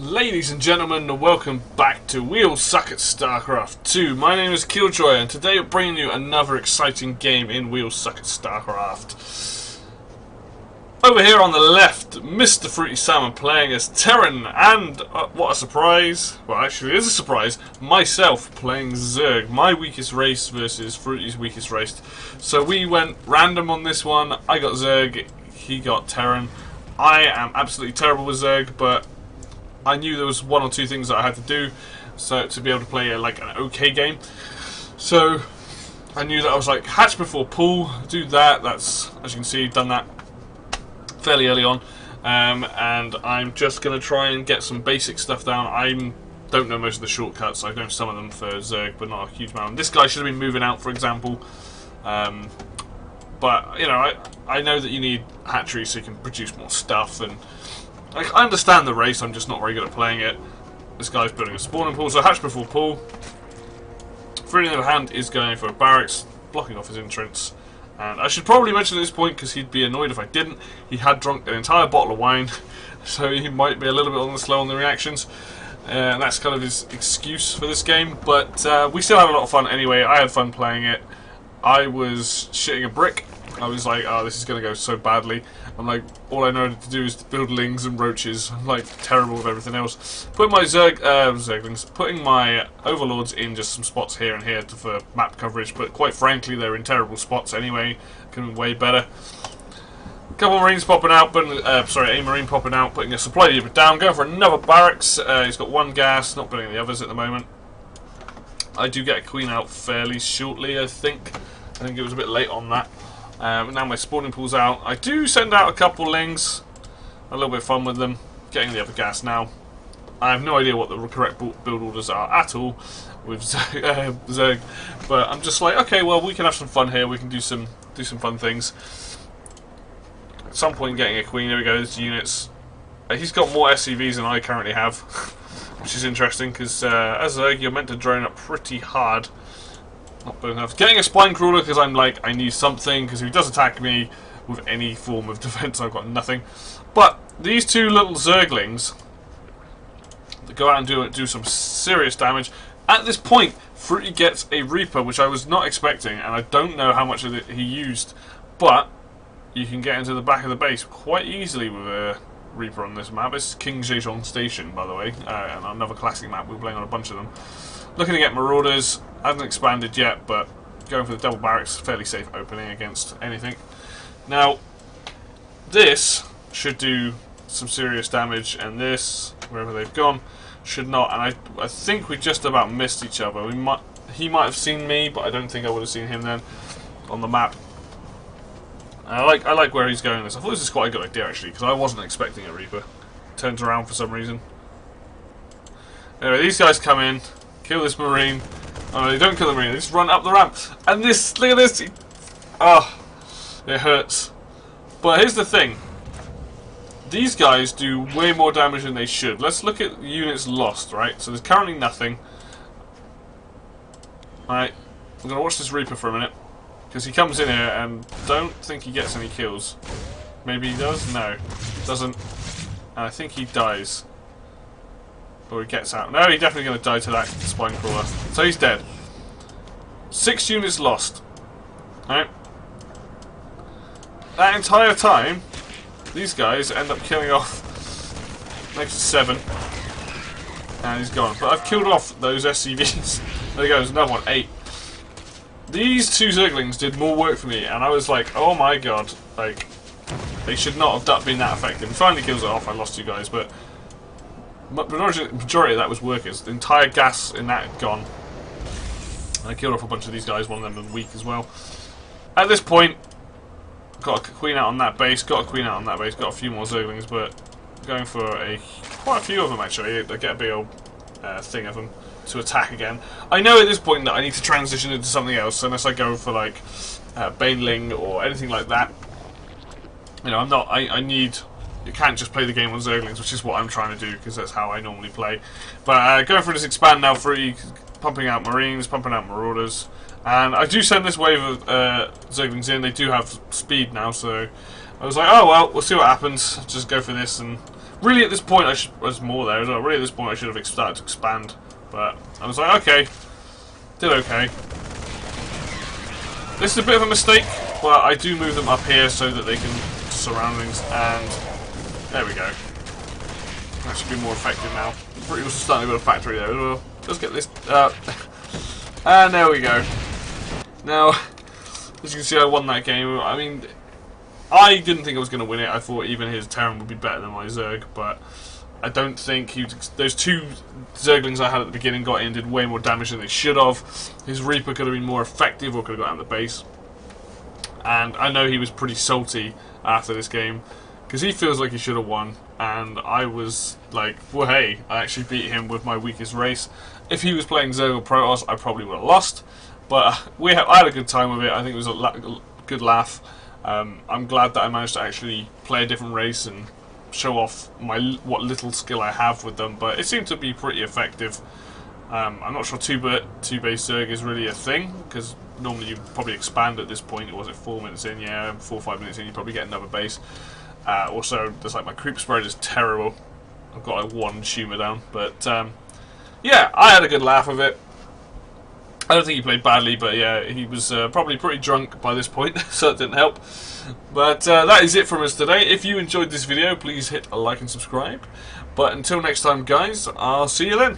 Ladies and gentlemen, welcome back to All Suck At Starcraft 2. My name is Killjoy, and today we're bringing you another exciting game in All Suck At Starcraft. Over here on the left, Mr. Fruity Salmon playing as Terran, and what a surprise, well actually it is a surprise, myself playing Zerg, my weakest race versus Fruity's weakest race. So we went random on this one. I got Zerg, he got Terran. I am absolutely terrible with Zerg, but I knew there was one or two things that I had to do so to be able to play like an okay game. So I knew that I was like hatch before pull, do that. That's, as you can see, done that fairly early on, and I'm just going to try and get some basic stuff down. I don't know most of the shortcuts. I know some of them for Zerg, but not a huge amount. This guy should have been moving out, for example. But you know, I know that you need hatcheries so you can produce more stuff, and I understand the race, I'm just not very good at playing it. This guy's building a spawning pool, so hatch before pool. Fruity, on the other hand, is going for a barracks, blocking off his entrance. And I should probably mention at this point, because he'd be annoyed if I didn't, he had drunk an entire bottle of wine, so he might be a little bit on the slow on the reactions. And that's kind of his excuse for this game, but we still had a lot of fun anyway. I had fun playing it. I was shitting a brick. I was like, oh, this is going to go so badly. I'm like, all I know to do is to build lings and roaches. I'm like terrible with everything else. Putting my Zerglings, putting my overlords in just some spots here and here for map coverage, but quite frankly, they're in terrible spots anyway. Could be way better. A couple of marines popping out, but a marine popping out, putting a supply depot down, going for another barracks. He's got one gas, not building the others at the moment. I do get a queen out fairly shortly, I think. I think it was a bit late on that. Now my spawning pool's out. I do send out a couple lings. A little bit of fun with them. Getting the other gas now. I have no idea what the correct build orders are at all with Zerg. But I'm just like, okay, well, we can have some fun here. We can do some fun things. At some point getting a queen. There we go, there's units. He's got more SCVs than I currently have. Which is interesting, because as Zerg, you're meant to drone up pretty hard. Not good enough. Getting a spine crawler because I'm like, I need something, because if he does attack me with any form of defense, I've got nothing. But these two little Zerglings that go out and do some serious damage. At this point, Fruity gets a Reaper, which I was not expecting, and I don't know how much of it he used, but you can get into the back of the base quite easily with a Reaper on this map. This is King Zhejiang Station, by the way, and another classic map. We're playing on a bunch of them. Looking to get Marauders. Hasn't expanded yet, but going for the double barracks, fairly safe opening against anything. Now, this should do some serious damage, and this, wherever they've gone, should not. And I think we just about missed each other. He might have seen me, but I don't think I would have seen him then on the map. And I like where he's going. I thought this is quite a good idea actually, because I wasn't expecting a Reaper. Turns around for some reason. Anyway, these guys come in, kill this marine. Oh no, they don't kill the marine, they just run up the ramp. And this, look at this. Oh, it hurts. But here's the thing. These guys do way more damage than they should. Let's look at units lost, right? So there's currently nothing. Alright, I'm going to watch this Reaper for a minute. Because he comes in here and don't think he gets any kills. Maybe he does? No. Doesn't. And I think he dies. Or he gets out. No, he's definitely going to die to that spine crawler. So he's dead. 6 units lost. Alright. That entire time, these guys end up killing off next to 7. And he's gone. But I've killed off those SCVs. There goes another one, 8. These two Zerglings did more work for me, and I was like, oh my god, like, they should not have been that effective. He finally kills it off. I lost 2 guys, but majority of that was workers. The entire gas in that had gone. And I killed off a bunch of these guys, one of them was weak as well. At this point, got a queen out on that base, got a few more Zerglings, but going for quite a few of them actually. I get a big old thing of them to attack again. I know at this point that I need to transition into something else, unless I go for like Baneling or anything like that. You know, I'm not. I need. You can't just play the game on Zerglings, which is what I'm trying to do, because that's how I normally play. But going for this expand now, Fruity, pumping out Marines, pumping out Marauders, and I do send this wave of Zerglings in. They do have speed now, so I was like, oh well, we'll see what happens. Just go for this, and Really, at this point, there's more there as well. Really, at this point, I should have started to expand. But I was like, okay. Did okay. This is a bit of a mistake, but I do move them up here so that they can surroundings, and there we go. That should be more effective now. Pretty much starting to build a factory there as well. Let's get this. And there we go. Now, as you can see, I won that game. I mean, I didn't think I was going to win it. I thought even his Terran would be better than my Zerg, but I don't think those two Zerglings I had at the beginning got in, did way more damage than they should have. His Reaper could have been more effective, or could have got out of the base. And I know he was pretty salty after this game, because he feels like he should have won, and I was like, well, hey, I actually beat him with my weakest race. If he was playing Zerg or Protoss, I probably would have lost, but I had a good time with it. I think it was a good laugh. I'm glad that I managed to actually play a different race and show off what little skill I have with them, but it seemed to be pretty effective. I'm not sure two-base Zerg is really a thing, because normally you probably expand at this point. Was it 4 minutes in? Yeah, 4 or 5 minutes in, you probably get another base. Also, there's like my creep spread is terrible. I've got like 1 Schumer down, but yeah, I had a good laugh of it. I don't think he played badly, but yeah, he was probably pretty drunk by this point, so it didn't help. But that is it from us today. If you enjoyed this video, please hit a like and subscribe. But until next time, guys, I'll see you then.